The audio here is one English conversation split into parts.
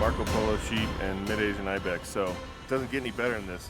Marco Polo sheep and mid-Asian Ibex, so it doesn't get any better than this.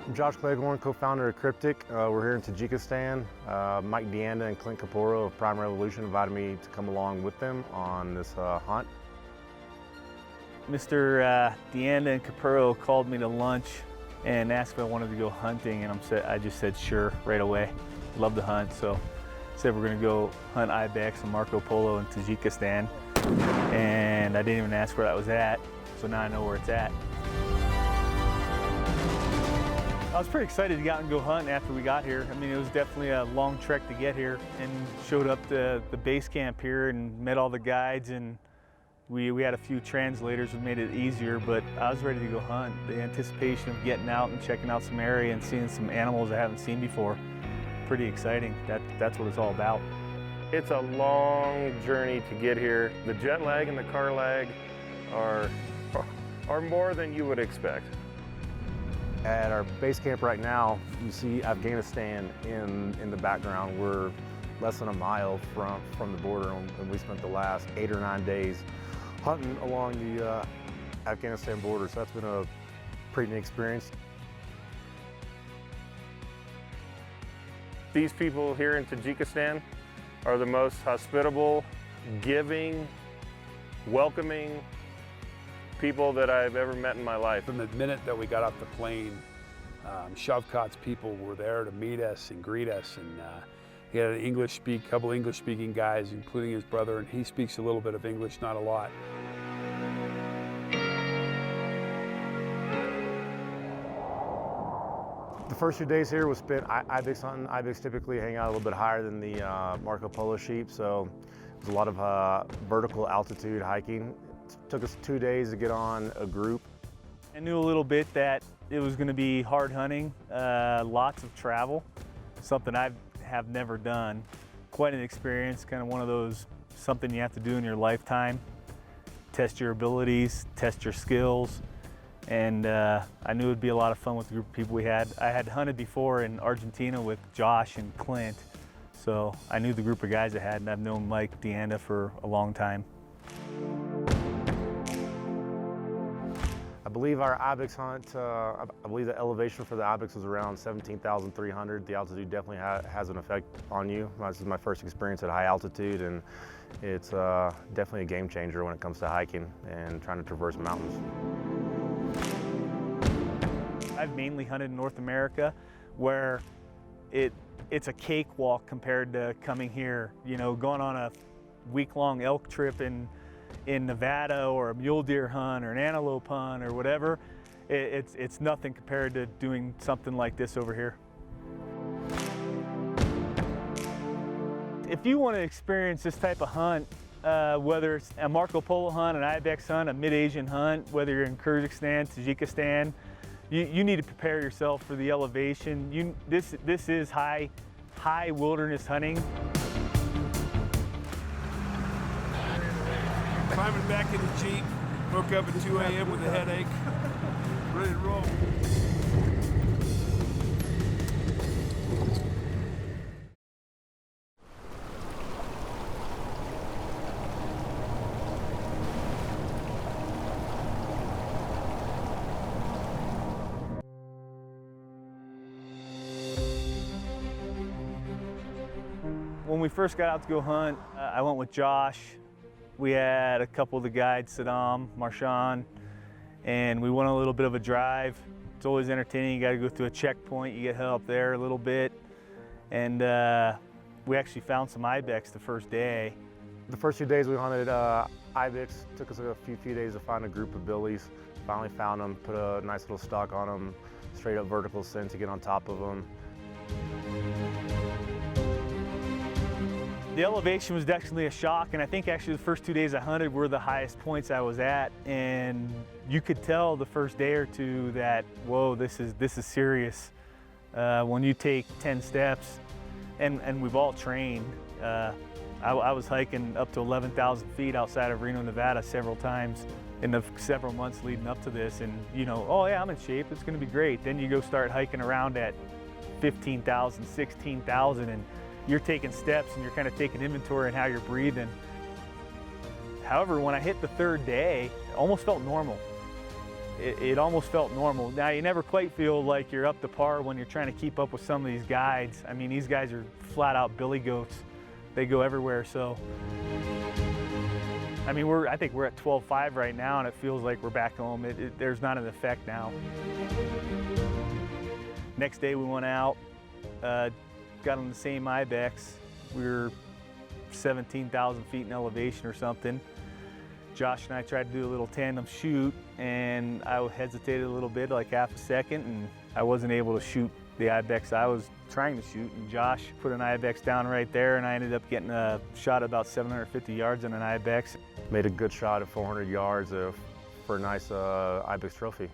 I'm Josh Cleghorn, co-founder of Cryptic. We're here in Tajikistan. Mike Deanda and Clint Caporo of Prime Revolution invited me to come along with them on this hunt. Mr. Deanda and Caporo called me to lunch and asked if I wanted to go hunting, and I just said sure right away. Love to hunt, so said we're going to go hunt Ibex and Marco Polo in Tajikistan, and I didn't even ask where that was at, so now I know where it's at. I was pretty excited to get out and go hunting after we got here. I mean, it was definitely a long trek to get here, and showed up to the base camp here and met all the guides, and we had a few translators who made it easier, but I was ready to go hunt. The anticipation of getting out and checking out some area and seeing some animals I haven't seen before, pretty exciting. That's what it's all about. It's a long journey to get here. The jet lag and the car lag are more than you would expect. At our base camp right now, you see Afghanistan in the background. We're less than a mile from the border, and we spent the last 8 or 9 days hunting along the Afghanistan border, so that's been a pretty neat experience. These people here in Tajikistan are the most hospitable, giving, welcoming people that I've ever met in my life. From the minute that we got off the plane, Shavkat's people were there to meet us and greet us, and he had a couple English-speaking guys, including his brother, and he speaks a little bit of English, not a lot. The first few days here was spent Ibex hunting. Ibex typically hang out a little bit higher than the Marco Polo sheep, so there's a lot of vertical altitude hiking. It took us 2 days to get on a group. I knew a little bit that it was going to be hard hunting, lots of travel, something I have never done. Quite an experience, kind of one of those, something you have to do in your lifetime. Test your abilities, test your skills, and I knew it would be a lot of fun with the group of people we had. I had hunted before in Argentina with Josh and Clint, so I knew the group of guys I had, and I've known Mike Deanda for a long time. I believe our Ibex hunt, I believe the elevation for the Ibex was around 17,300. The altitude definitely has an effect on you. This is my first experience at high altitude, and it's definitely a game changer when it comes to hiking and trying to traverse mountains. I've mainly hunted in North America, where it's a cakewalk compared to coming here. You know, going on a week-long elk trip in Nevada, or a mule deer hunt, or an antelope hunt, or whatever, it's nothing compared to doing something like this over here. If you want to experience this type of hunt, whether it's a Marco Polo hunt, an Ibex hunt, a mid-Asian hunt, whether you're in Kyrgyzstan, Tajikistan, you need to prepare yourself for the elevation. This is high wilderness hunting. Climbing back in the Jeep, woke up at 2 a.m. with a headache, ready to roll. we first got out to go hunt, I went with Josh. We had a couple of the guides, Saddam, Marshawn, and we went on a little bit of a drive. It's always entertaining. You got to go through a checkpoint. You get help there a little bit. And we actually found some Ibex the first day. The first few days we hunted Ibex. Took us a few days to find a group of billies. Finally found them, put a nice little stock on them, straight up vertical scent to get on top of them. The elevation was definitely a shock, and I think actually the first 2 days I hunted were the highest points I was at, and you could tell the first day or two that, whoa, this is serious. When you take 10 steps, and we've all trained. I was hiking up to 11,000 feet outside of Reno, Nevada several times in the several months leading up to this, and you know, oh yeah, I'm in shape, it's gonna be great. Then you go start hiking around at 15,000, 16,000, and you're taking steps and you're kind of taking inventory on how you're breathing. However, when I hit the third day, it almost felt normal. It almost felt normal. Now, you never quite feel like you're up to par when you're trying to keep up with some of these guides. I mean, these guys are flat out billy goats. They go everywhere, so. I mean, I think we're at 12.5 right now, and it feels like we're back home. There's not an effect now. Next day we went out, got on the same Ibex. We were 17,000 feet in elevation or something. Josh and I tried to do a little tandem shoot, and I hesitated a little bit, like half a second, and I wasn't able to shoot the Ibex I was trying to shoot, and Josh put an Ibex down right there, and I ended up getting a shot about 750 yards on an Ibex. Made a good shot at 400 yards for a nice Ibex trophy.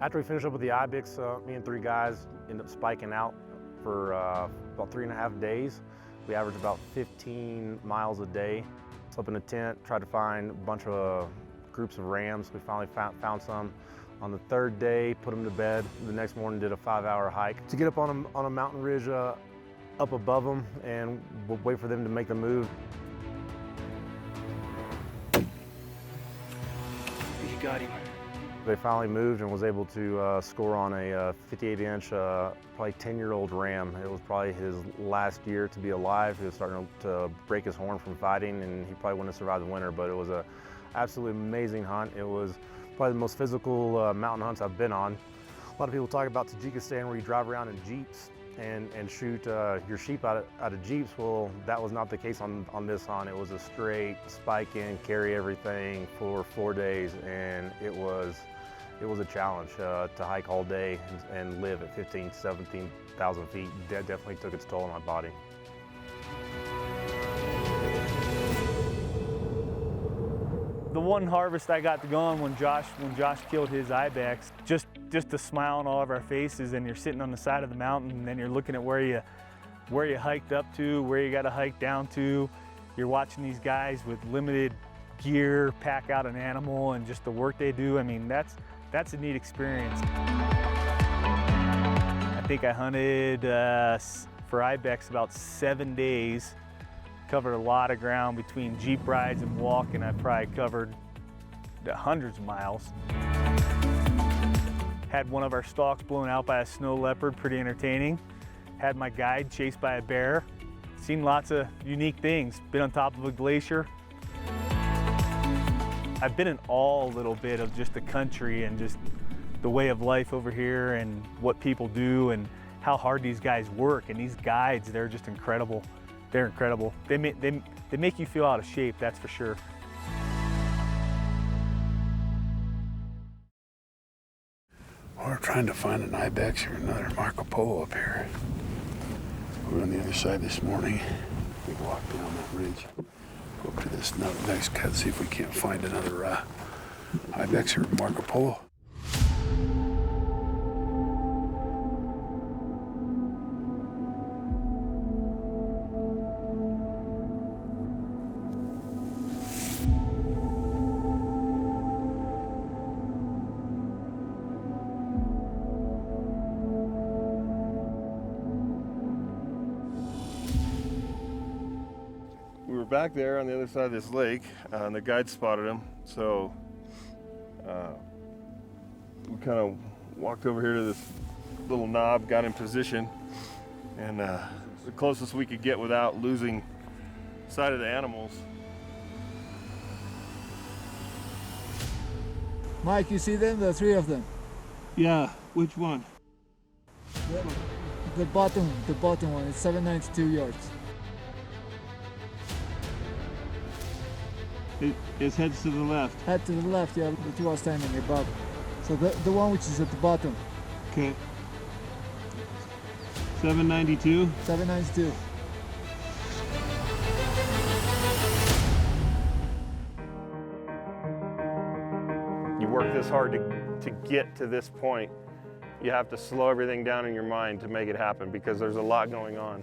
After we finished up with the Ibex, me and 3 guys ended up spiking out for about 3.5 days. We averaged about 15 miles a day. Slept in a tent, tried to find a bunch of groups of rams. We finally found some. On the third day, put them to bed. The next morning, did a 5-hour hike to get up on a mountain ridge up above them and wait for them to make the move. You got him. They finally moved and was able to score on a 58-inch, probably 10-year-old ram. It was probably his last year to be alive. He was starting to break his horn from fighting, and he probably wouldn't have survived the winter, but it was an absolutely amazing hunt. It was probably the most physical mountain hunts I've been on. A lot of people talk about Tajikistan where you drive around in Jeeps and shoot your sheep out of Jeeps. Well, that was not the case on this hunt. It was a straight spike in, carry everything for 4 days, and it was a challenge to hike all day and live at 15,000, 17,000 feet. That definitely took its toll on my body. The one harvest I got to go on when Josh killed his Ibex, just the smile on all of our faces, and you're sitting on the side of the mountain, and then you're looking at where you hiked up to, where you got to hike down to. You're watching these guys with limited gear pack out an animal, and just the work they do. I mean, that's a neat experience. I think I hunted for Ibex about 7 days. Covered a lot of ground between Jeep rides and walking. I probably covered hundreds of miles. Had one of our stalks blown out by a snow leopard, pretty entertaining. Had my guide chased by a bear. Seen lots of unique things. Been on top of a glacier. I've been in awe a little bit of just the country and just the way of life over here and what people do and how hard these guys work. And these guides, they're just incredible. They're incredible. They make you feel out of shape, that's for sure. We're trying to find an Ibex or another Marco Polo up here. We were on the other side this morning. We walked down that ridge, go up to this next cut, see if we can't find another Ibex or Marco Polo. We were back there on the other side of this lake, and the guide spotted him. So we kind of walked over here to this little knob, got in position, and the closest we could get without losing sight of the animals. Mike, you see them? The three of them. Yeah, which one? The bottom one. It's 792 yards. His head's to the left. Head to the left, yeah, the two are standing above. So the one which is at the bottom. Okay. 792. 792. You work this hard to get to this point. You have to slow everything down in your mind to make it happen because there's a lot going on.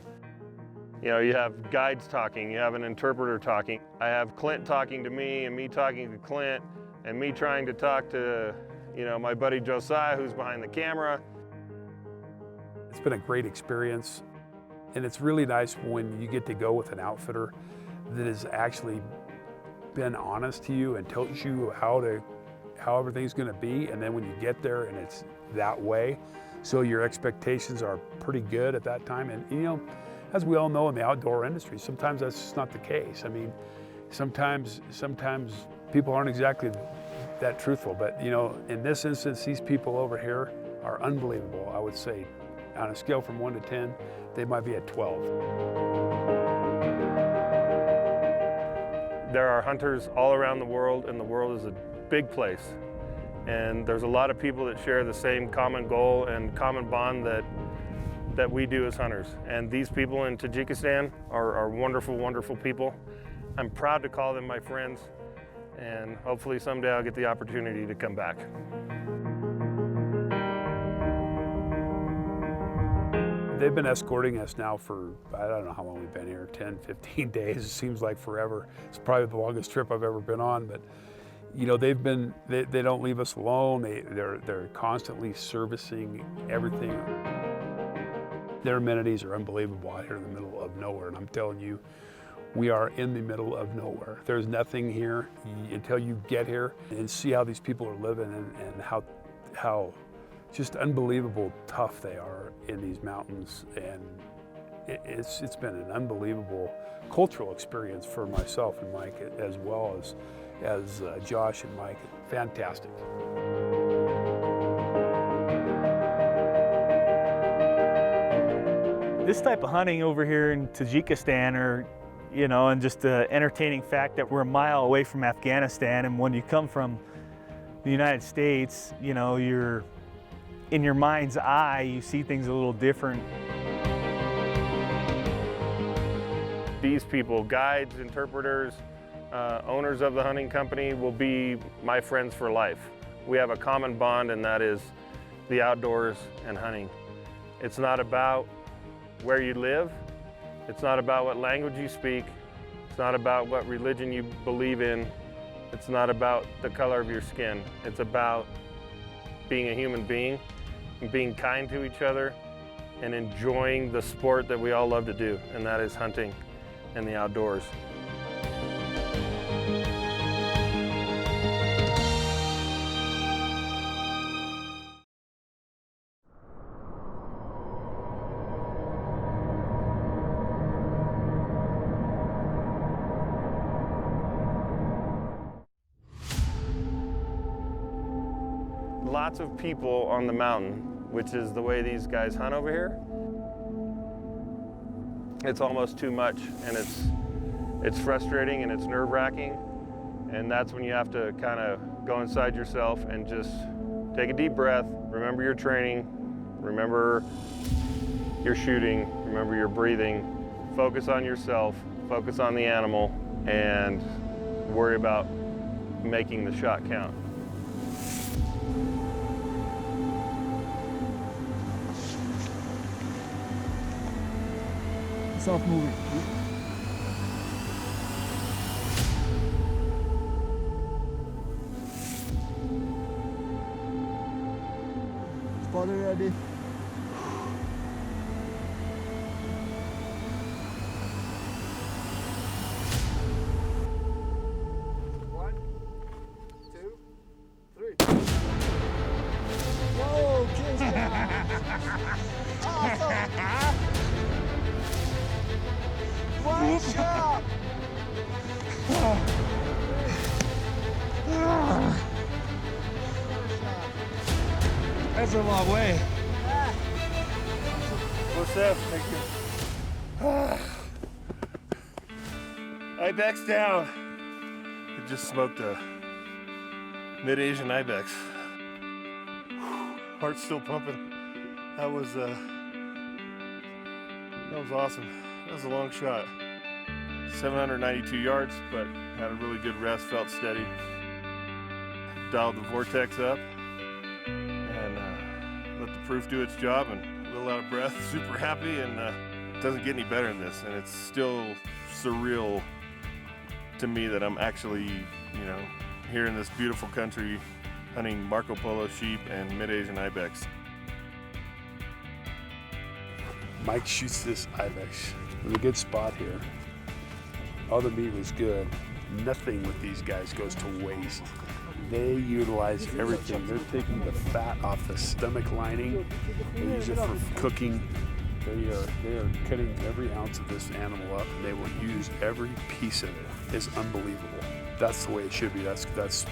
You know, you have guides talking, you have an interpreter talking. I have Clint talking to me and me talking to Clint and me trying to talk to, you know, my buddy Josiah who's behind the camera. It's been a great experience, and it's really nice when you get to go with an outfitter that has actually been honest to you and tells you how everything's going to be, and then when you get there and it's that way, so your expectations are pretty good at that time. And you know, as we all know in the outdoor industry, sometimes that's just not the case. I mean, sometimes people aren't exactly that truthful, but you know, in this instance, these people over here are unbelievable. I would say on a scale from 1 to 10, they might be at 12. There are hunters all around the world, and the world is a big place. And there's a lot of people that share the same common goal and common bond that we do as hunters. And these people in Tajikistan are wonderful, wonderful people. I'm proud to call them my friends, and hopefully someday I'll get the opportunity to come back. They've been escorting us now for, I don't know how long we've been here, 10, 15 days. It seems like forever. It's probably the longest trip I've ever been on, but you know, they don't leave us alone. They're constantly servicing everything. Their amenities are unbelievable out here in the middle of nowhere, and I'm telling you, we are in the middle of nowhere. There's nothing here until you get here and see how these people are living and how just unbelievable tough they are in these mountains. And it's been an unbelievable cultural experience for myself and Mike, as well as Josh and Mike. Fantastic. This type of hunting over here in Tajikistan, or you know, and just the entertaining fact that we're a mile away from Afghanistan, and when you come from the United States, you know, you're in your mind's eye, you see things a little different. These people, guides, interpreters, owners of the hunting company, will be my friends for life. We have a common bond, and that is the outdoors and hunting. It's not about where you live. It's not about what language you speak. It's not about what religion you believe in. It's not about the color of your skin. It's about being a human being and being kind to each other and enjoying the sport that we all love to do, and that is hunting and the outdoors. Lots of people on the mountain, which is the way these guys hunt over here. It's almost too much, and it's frustrating and it's nerve-wracking, and that's when you have to kind of go inside yourself and just take a deep breath, remember your training, remember your shooting, remember your breathing, focus on yourself, focus on the animal, and worry about making the shot count. Soft moving. Spotter ready. One, two, three. Whoa, kiss. Awesome. That's a long way. What's up? Thank you. Ibex down. I just smoked a mid-Asian Ibex. Heart's still pumping. That was awesome. That was a long shot. 792 yards, but had a really good rest, felt steady. Dialed the vortex up and let the proof do its job, and a little out of breath, super happy, and it doesn't get any better than this. And it's still surreal to me that I'm actually, here in this beautiful country hunting Marco Polo sheep and mid-Asian Ibex. Mike shoots this Ibex in a good spot here. All the meat was good. Nothing with these guys goes to waste. They utilize everything. They're taking the fat off the stomach lining. They use it for cooking. They are cutting every ounce of this animal up, and they will use every piece of it. It's unbelievable. That's the way it should be. That's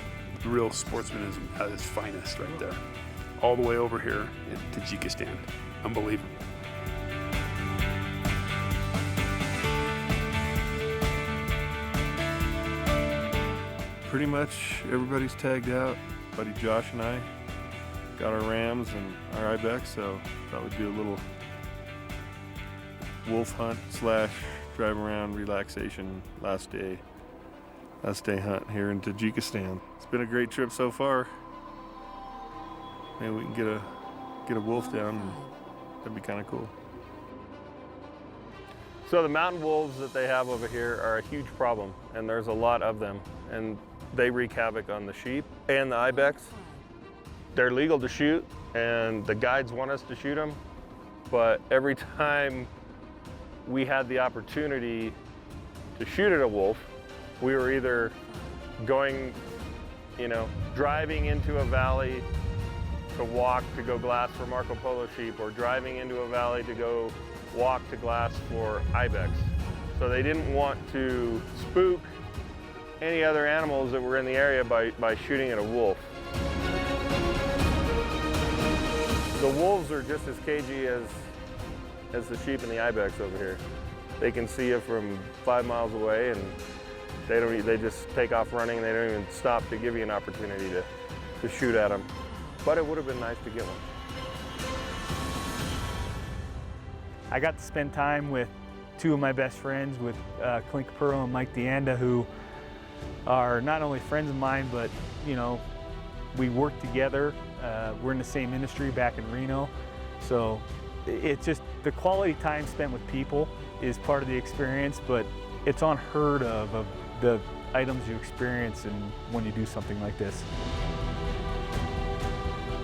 real sportsmanism at its finest right there. All the way over here in Tajikistan. Unbelievable. Pretty much everybody's tagged out. Buddy Josh and I got our rams and our Ibex, so thought we'd do a little wolf hunt / drive around relaxation last day hunt here in Tajikistan. It's been a great trip so far. Maybe we can get a wolf down, and that'd be kind of cool. So the mountain wolves that they have over here are a huge problem, and there's a lot of them, and they wreak havoc on the sheep and the Ibex. They're legal to shoot, and the guides want us to shoot them, but every time we had the opportunity to shoot at a wolf, we were either going, driving into a valley to walk to go glass for Marco Polo sheep, or driving into a valley to go walk to glass for Ibex. So they didn't want to spook any other animals that were in the area by shooting at a wolf. The wolves are just as cagey as the sheep and the Ibex over here. They can see you from 5 miles away, and they just take off running. They don't even stop to give you an opportunity to shoot at them. But it would have been nice to get one. I got to spend time with two of my best friends, with Clint Capurro and Mike Deanda, who are not only friends of mine, but we work together. We're in the same industry back in Reno. So it's just the quality time spent with people is part of the experience, but it's unheard of the items you experience and when you do something like this.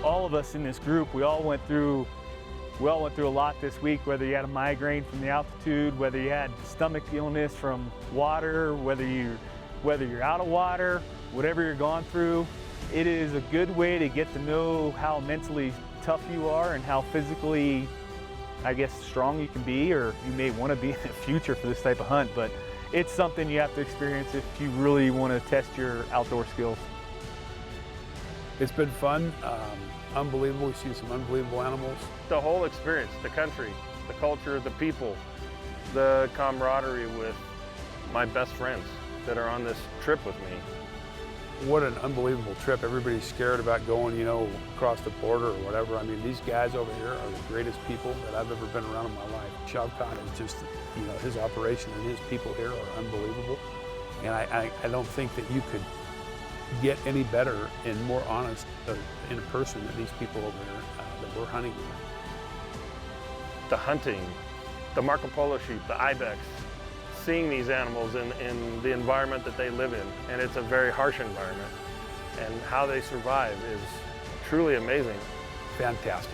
All of us in this group, we all went through a lot this week, whether you had a migraine from the altitude, whether you had stomach illness from water, whether you're out of water, whatever you're going through. It is a good way to get to know how mentally tough you are and how physically, strong you can be, or you may want to be in the future for this type of hunt, but it's something you have to experience if you really want to test your outdoor skills. It's been fun, unbelievable. We've seen some unbelievable animals. The whole experience, the country, the culture, the people, the camaraderie with my best friends that are on this trip with me. What an unbelievable trip. Everybody's scared about going, across the border or whatever. I mean, these guys over here are the greatest people that I've ever been around in my life. Shavkat is just, his operation and his people here are unbelievable. And I don't think that you could get any better and more honest in a person than these people over here that we're hunting with. The hunting, the Marco Polo sheep, the Ibex, seeing these animals in the environment that they live in, and it's a very harsh environment, and how they survive is truly amazing. Fantastic.